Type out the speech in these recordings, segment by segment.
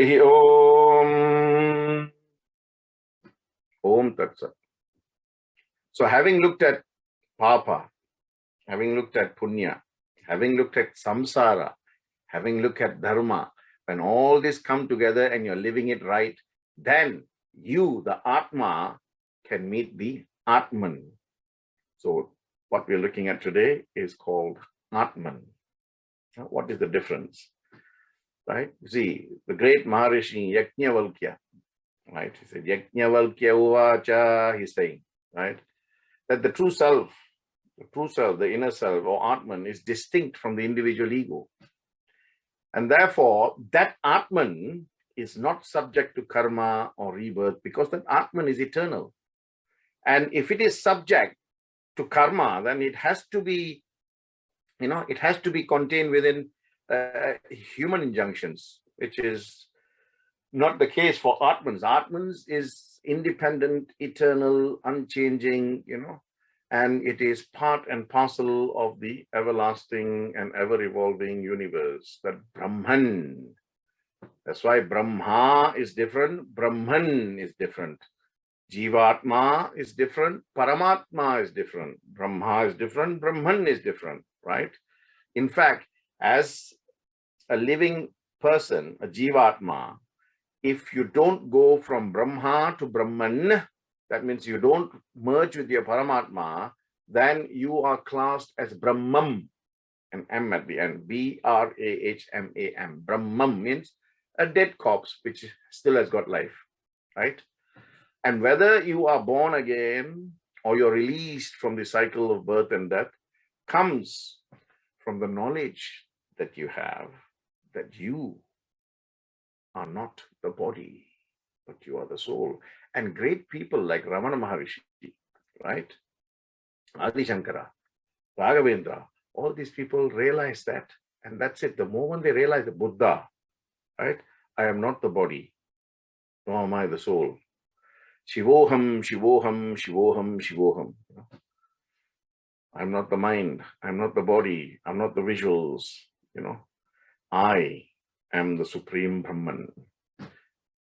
Harihi Om. Om Tat Sat. So having looked at Papa, having looked at Punya, having looked at Samsara, having looked at Dharma, when all this come together and you're living it right, then you, the Atma, can meet the Atman. So what we're looking at today is called Atman. Now, what is the difference? Right? See, the great Maharishi Yajnavalkya, right? He said, Yajnavalkya Uvacha, he's saying, right? That the true self, the inner self or Atman is distinct from the individual ego. And therefore, that Atman is not subject to karma or rebirth because that Atman is eternal. And if it is subject to karma, then it has to be, it has to be contained within human injunctions, which is not the case for Atmans. Atmans is independent, eternal, unchanging, and it is part and parcel of the everlasting and ever-evolving universe, that Brahman. That's why Brahma is different, Brahman is different. Jivatma is different, Paramatma is different. Brahma is different, Brahman is different, right? In fact, as a living person, a Jivatma, if you don't go from Brahma to Brahman, that means you don't merge with your Paramatma, then you are classed as Brahmam, an M at the end, B-R-A-H-M-A-M. Brahmam means a dead corpse, which still has got life, right? And whether you are born again or you're released from the cycle of birth and death comes from the knowledge that you have that you are not the body, but you are the soul. And great people like Ramana Maharishi, right? Adi Shankara, Raghavendra, all these people realize that. And that's it. The moment they realize the Buddha, right? I am not the body, nor am I the soul. Shivoham, Shivoham, Shivoham, Shivoham. I'm not the mind. I'm not the body. I'm not the visuals. I am the Supreme Brahman,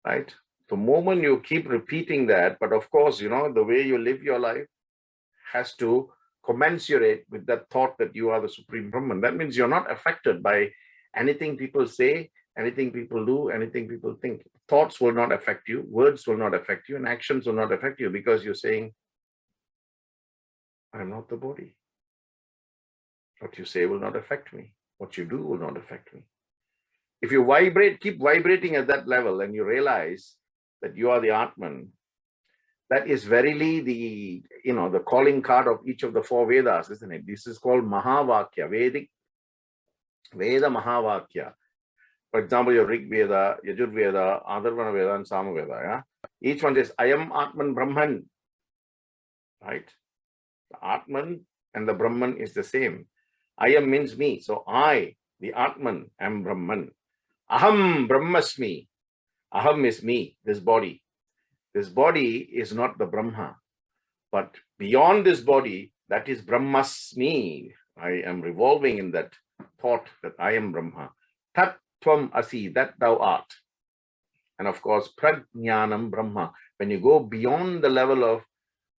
right? The moment you keep repeating that, but of course, the way you live your life has to commensurate with that thought that you are the Supreme Brahman. That means you're not affected by anything people say, anything people do, anything people think. Thoughts will not affect you, words will not affect you, and actions will not affect you because you're saying, I'm not the body. What you say will not affect me. What you do will not affect me. If you keep vibrating at that level and you realize that you are the Atman, that is verily the calling card of each of the four Vedas, isn't it? This is called Mahavakya, Veda Mahavakya. For example, your Rig Veda, Yajur Veda, Adharvana Veda, and Sama Veda. Yeah? Each one says, I am Atman Brahman, right? The Atman and the Brahman is the same. I am means me. So I, the Atman, am Brahman. Aham Brahmasmi. Aham is me, this body. This body is not the Brahma. But beyond this body, that is Brahmasmi. I am revolving in that thought that I am Brahma. Tat Tvam Asi, that thou art. And of course, Prajnanam Brahma. When you go beyond the level of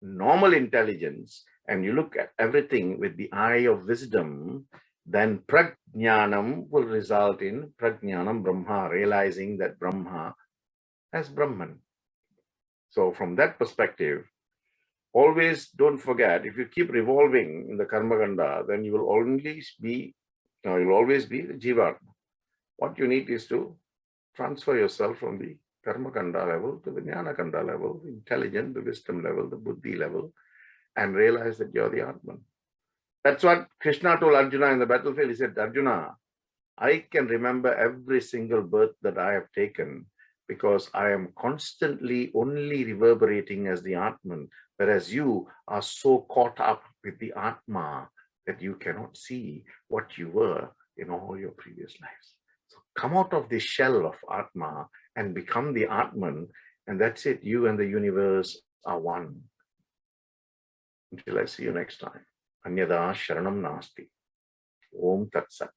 normal intelligence and you look at everything with the eye of wisdom, then Prajnanam will result in Prajnanam Brahma, realizing that Brahma as Brahman. So from that perspective, always don't forget, if you keep revolving in the Karma Kanda, then you will always be the Jivatma. What you need is to transfer yourself from the Karma Kanda level to the Jnana Kanda level, the intelligent, the wisdom level, the Buddhi level, and realize that you're the Atman. That's what Krishna told Arjuna in the battlefield. He said, Arjuna, I can remember every single birth that I have taken because I am constantly only reverberating as the Atman, whereas you are so caught up with the Atma that you cannot see what you were in all your previous lives. So come out of this shell of Atma and become the Atman, and that's it. You and the universe are one. Until I see you next time. Anyada Sharanam Nasti. Om Tat Sat.